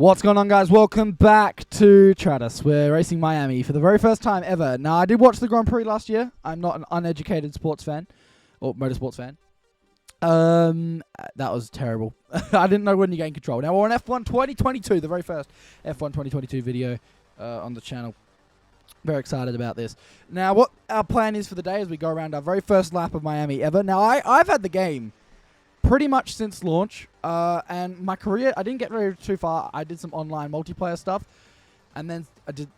What's going on, guys? Welcome back to Tratus. We're racing Miami for the very first time ever. Now, I did watch the Grand Prix last year. I'm not an uneducated sports fan or motorsports fan. That was terrible. I didn't know when you gain control. Now, we're on F1 2022, the very first F1 2022 video on the channel. Very excited about this. Now, what our plan is for the day is we go around our very first lap of Miami ever. Now, I've had the game pretty much since launch, and my career, I didn't get very too far. I did some online multiplayer stuff, and then I did,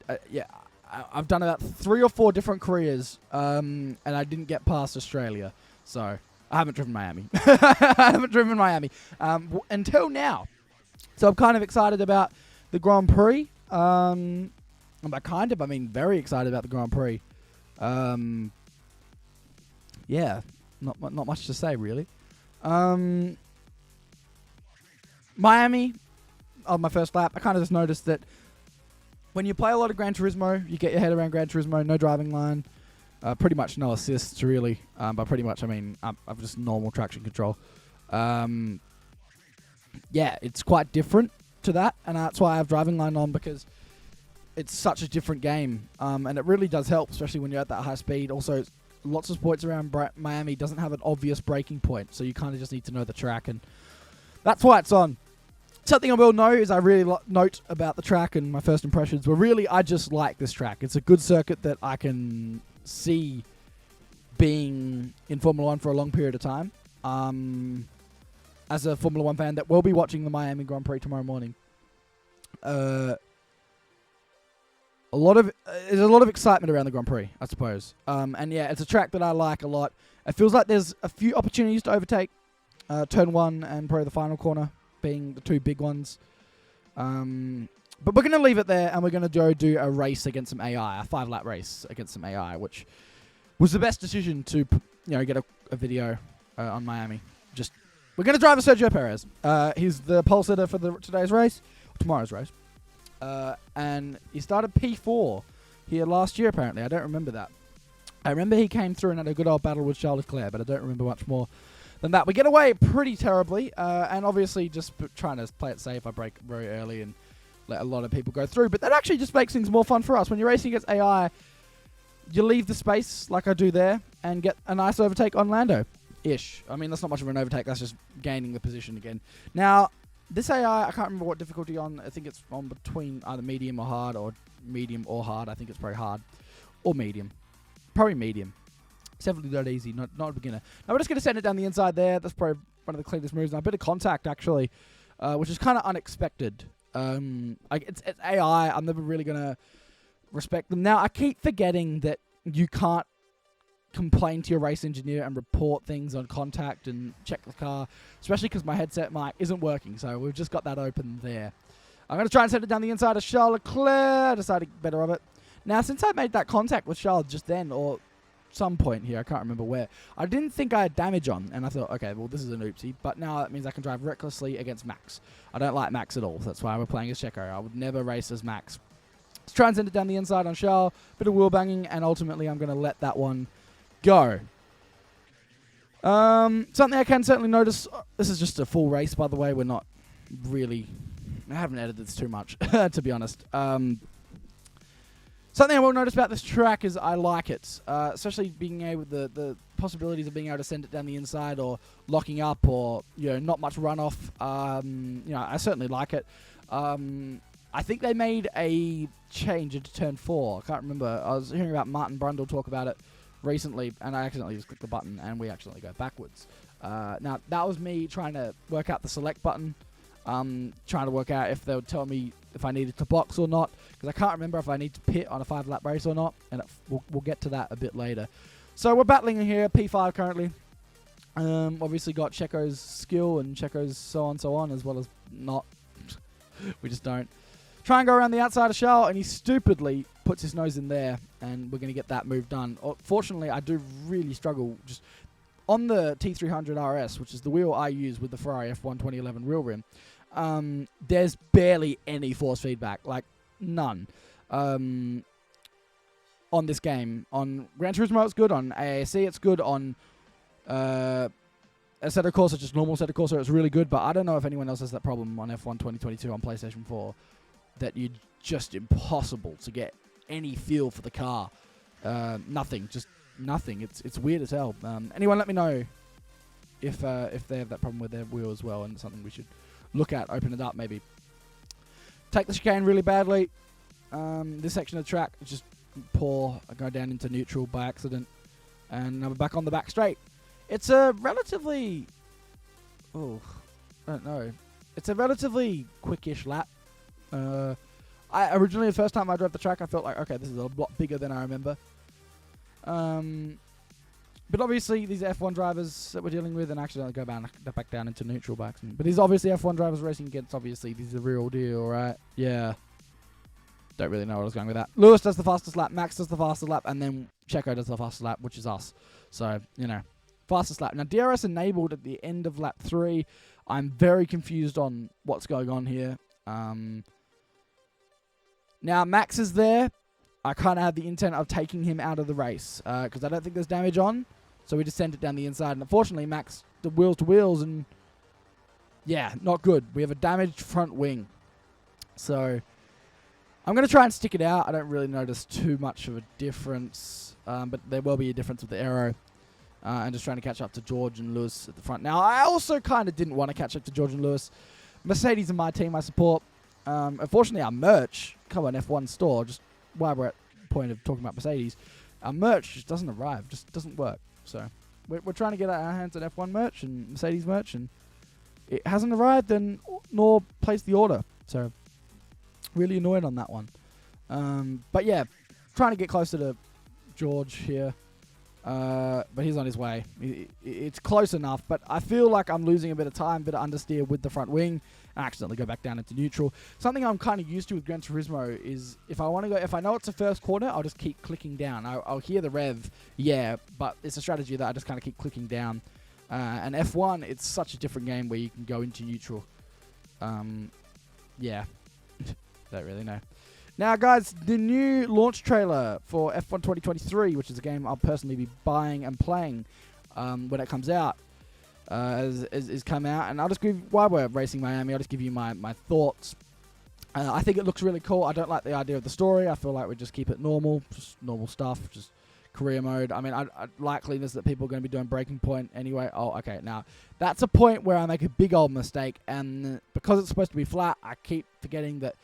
I've done about 3 or 4 different careers, and I didn't get past Australia, so I haven't driven Miami. I haven't driven Miami until now, so I'm kind of excited about the Grand Prix. I mean very excited about the Grand Prix. Yeah, not much to say really. Miami, on my first lap, I kind of just noticed that when you play a lot of Gran Turismo, you get your head around Gran Turismo, no driving line, pretty much no assists really, but pretty much, I mean, I've just normal traction control. Yeah, it's quite different to that, and that's why I have driving line on, because it's such a different game, and it really does help, especially when you're at that high speed. Also, lots of points around Miami doesn't have an obvious braking point, so you kind of just need to know the track, and that's why it's on. Something I will know is I really note about the track, and my first impressions were really, I just like this track. It's a good circuit that I can see being in Formula 1 for a long period of time. As a Formula 1 fan that will be watching the Miami Grand Prix tomorrow morning, there's a lot of excitement around the Grand Prix, I suppose. And yeah, it's a track that I like a lot. It feels like there's a few opportunities to overtake. Turn 1 and probably the final corner being the 2 big ones. But we're going to leave it there, and we're going to go do a race against some AI, a 5-lap race against some AI, which was the best decision to, get a video on Miami. We're going to drive a Sergio Perez. He's the pole sitter for tomorrow's race. And he started P4 here last year, apparently. I don't remember that. I remember he came through and had a good old battle with Charles Leclerc, but I don't remember much more than that. We get away pretty terribly, and obviously just trying to play it safe. I brake very early and let a lot of people go through, but that actually just makes things more fun for us. When you're racing against AI, you leave the space like I do there and get a nice overtake on Lando-ish. I mean, that's not much of an overtake. That's just gaining the position again. Now, this AI, I can't remember what difficulty on. I think it's on between either medium or hard, or medium or hard. I think it's probably hard or medium. Probably medium. It's definitely not easy, not a beginner. Now we're just going to send it down the inside there. That's probably one of the cleanest moves. Now a bit of contact, actually, which is kind of unexpected. It's AI. I'm never really going to respect them. Now, I keep forgetting that you can't complain to your race engineer and report things on contact and check the car, especially because my headset mic isn't working, so we've just got that open there. I'm going to try and send it down the inside of Charles Leclerc. I decided better of it. Now, since I made that contact with Charles just then, or some point here, I can't remember where, I didn't think I had damage on, and I thought, okay, well, this is an oopsie, but now that means I can drive recklessly against Max. I don't like Max at all, so that's why we're playing as Checo. I would never race as Max. Let's try and send it down the inside on Charles, bit of wheel banging, and ultimately I'm going to let that one go. Something I can certainly notice, this is just a full race, by the way. We're not really, I haven't edited this too much, to be honest. Something I will notice about this track is I like it, especially being able, the possibilities of being able to send it down the inside, or locking up, or, not much runoff. I certainly like it. I think they made a change into turn 4. I can't remember. I was hearing about Martin Brundle talk about it recently, and I accidentally just clicked the button, and we accidentally go backwards. Now, that was me trying to work out the select button, trying to work out if they would tell me if I needed to box or not, because I can't remember if I need to pit on a 5-lap race or not, and we'll get to that a bit later. So we're battling here, P5 currently. Obviously got Checo's skill and Checo's so on, as well as not. We just don't. Try and go around the outside of Charles, and he stupidly puts his nose in there, and we're going to get that move done. Fortunately, I do really struggle just on the T300 RS, which is the wheel I use with the Ferrari F1 2011 real rim. There's barely any force feedback, like none. On this game, on Gran Turismo it's good, on AAC it's good, on Assetto Corsa, just normal Assetto Corsa, it's really good, but I don't know if anyone else has that problem on F1 2022 on PlayStation 4, that you're just impossible to get any feel for the car. Nothing, just nothing. It's weird as hell. Anyone let me know if they have that problem with their wheel as well, and it's something we should look at, open it up maybe. Take the chicane really badly. This section of the track is just poor. I go down into neutral by accident, and I'm back on the back straight. It's a relatively... Oh, I don't know. It's a relatively quickish lap. I originally, the first time I drove the track, I felt like, okay, this is a lot bigger than I remember. But obviously, these F1 drivers that we're dealing with, and actually I'll go back down into neutral by accident. But these obviously F1 drivers racing against, obviously, these are the real deal, right? Yeah. Don't really know where I was going with that. Lewis does the fastest lap, Max does the fastest lap, and then Checo does the fastest lap, which is us. So, you know, fastest lap. Now, DRS enabled at the end of lap 3. I'm very confused on what's going on here. Now, Max is there. I kind of had the intent of taking him out of the race because I don't think there's damage on. So we just sent it down the inside. And unfortunately, Max, the wheels to wheels, and yeah, not good. We have a damaged front wing. So I'm going to try and stick it out. I don't really notice too much of a difference, but there will be a difference with the aero. And just trying to catch up to George and Lewis at the front. Now, I also kind of didn't want to catch up to George and Lewis. Mercedes are my team, I support. Unfortunately, our merch, come on, F1 store, just while we're at the point of talking about Mercedes, our merch just doesn't arrive, just doesn't work. So we're trying to get our hands on F1 merch and Mercedes merch, and it hasn't arrived, and nor placed the order. So really annoyed on that one. But yeah, trying to get closer to George here. But he's on his way. It's close enough, but I feel like I'm losing a bit of time, bit of understeer with the front wing. I accidentally go back down into neutral. Something I'm kind of used to with Gran Turismo is if I want to go, if I know it's the first corner, I'll just keep clicking down. I'll hear the rev, yeah, but it's a strategy that I just kind of keep clicking down. And F1, it's such a different game where you can go into neutral. Yeah, don't really know. Now, guys, the new launch trailer for F1 2023, which is a game I'll personally be buying and playing when it comes out, is come out. And I'll just give, while we're racing Miami, I'll just give you my thoughts. I think it looks really cool. I don't like the idea of the story. I feel like we just keep it normal, just normal stuff, just career mode. I mean, likeliness that people are going to be doing Breaking Point anyway. Oh, okay. Now, that's a point where I make a big old mistake. And because it's supposed to be flat, I keep forgetting that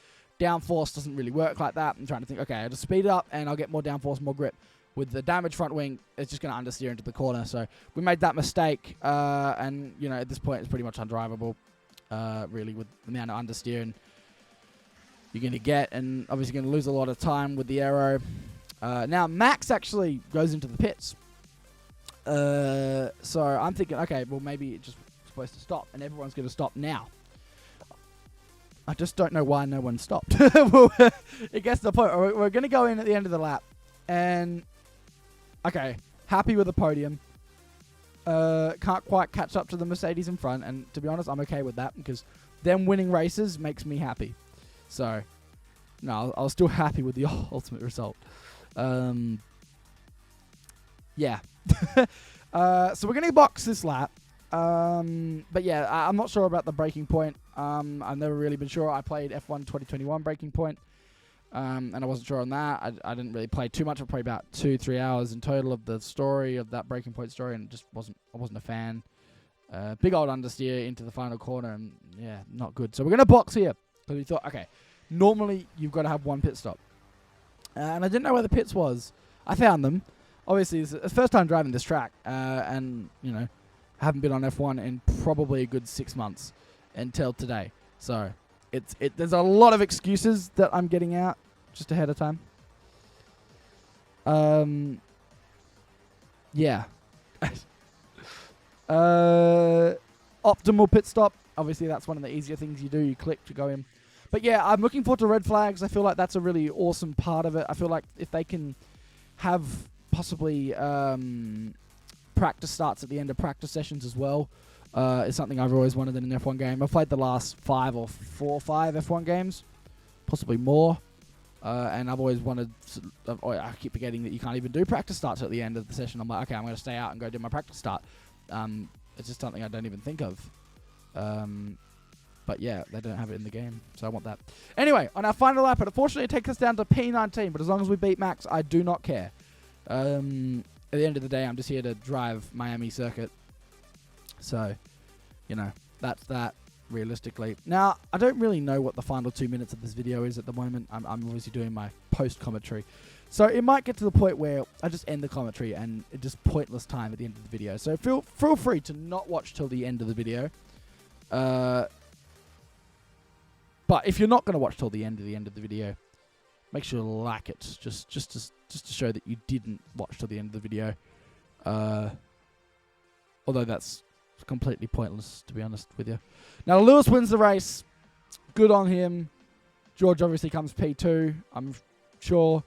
downforce doesn't really work like that. I'm trying to think, okay, I'll just speed it up and I'll get more downforce, more grip. With the damaged front wing, it's just going to understeer into the corner. So we made that mistake. And, you know, at this point, it's pretty much undrivable, really, with the amount of understeering you're going to get. And obviously going to lose a lot of time with the aero. Now, Max actually goes into the pits. So I'm thinking, okay, well, maybe it's just supposed to stop. And everyone's going to stop now. I just don't know why no one stopped. It gets to the point. We're going to go in at the end of the lap. And, okay, happy with the podium. Can't quite catch up to the Mercedes in front. And to be honest, I'm okay with that. Because them winning races makes me happy. So, no, I was still happy with the ultimate result. Yeah. So we're going to box this lap. But yeah, I'm not sure about the breaking point. I've never really been sure. I played F1 2021 breaking point, and I wasn't sure on that. I didn't really play too much. I played about 2-3 hours in total of the story of that breaking point story, and just I wasn't a fan. Big old understeer into the final corner, and yeah, not good. So we're gonna box here because we thought, okay, normally you've got to have one pit stop, and I didn't know where the pits was. I found them. Obviously, it's the first time driving this track, and you know. Haven't been on F1 in probably a good 6 months until today. So there's a lot of excuses that I'm getting out just ahead of time. Yeah. Optimal pit stop. Obviously, that's one of the easier things you do. You click to go in. But yeah, I'm looking forward to red flags. I feel like that's a really awesome part of it. I feel like if they can have possibly... practice starts at the end of practice sessions as well. It's something I've always wanted in an F1 game. I've played the last 5 F1 games, possibly more, and I've always wanted. I keep forgetting that you can't even do practice starts at the end of the session. I'm like, okay, I'm going to stay out and go do my practice start. It's just something I don't even think of. But yeah, they don't have it in the game, so I want that. Anyway, on our final lap, unfortunately it takes us down to P19, but as long as we beat Max, I do not care. At the end of the day, I'm just here to drive Miami circuit. So, you know, that's that, realistically. Now, I don't really know what the final 2 minutes of this video is at the moment. I'm obviously doing my post-commentary. So it might get to the point where I just end the commentary and it's just pointless time at the end of the video. So feel free to not watch till the end of the video. But if you're not going to watch till the end of the video, make sure to like it, just to show that you didn't watch till the end of the video. Although that's completely pointless, to be honest with you. Now, Lewis wins the race. Good on him. George obviously comes P2, I'm sure.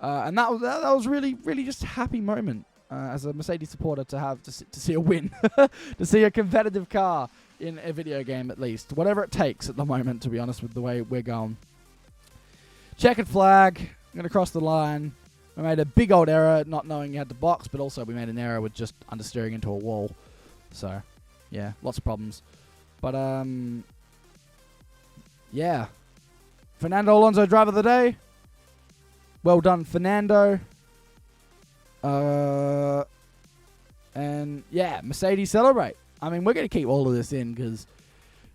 And that was really just a happy moment as a Mercedes supporter to see a win, to see a competitive car in a video game at least. Whatever it takes at the moment, to be honest with the way we're going. Checkered flag. I'm going to cross the line. We made a big old error not knowing you had to box, but also we made an error with just understeering into a wall. So, yeah, lots of problems. But, yeah. Fernando Alonso, driver of the day. Well done, Fernando. And, yeah, Mercedes celebrate. I mean, we're going to keep all of this in because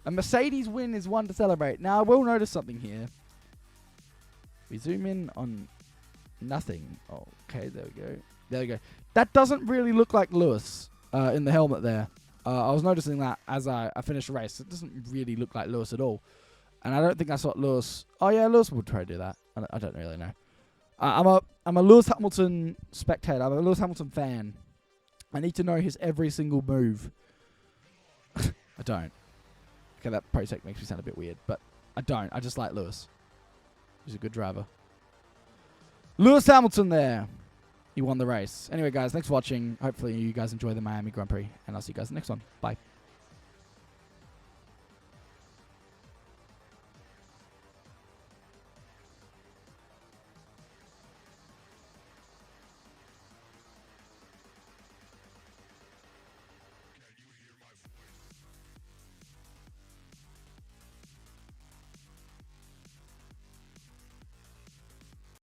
a Mercedes win is one to celebrate. Now, I will notice something here. We zoom in on nothing. Okay, there we go. There we go. That doesn't really look like Lewis in the helmet there. I was noticing that as I finished the race. It doesn't really look like Lewis at all. And I don't think that's what Lewis... Oh, yeah, Lewis would try to do that. I don't really know. I'm a Lewis Hamilton spectator. I'm a Lewis Hamilton fan. I need to know his every single move. I don't. Okay, that ProTech makes me sound a bit weird, but I don't. I just like Lewis. He's a good driver. Lewis Hamilton there. He won the race. Anyway, guys, thanks for watching. Hopefully you guys enjoy the Miami Grand Prix, and I'll see you guys in the next one. Bye.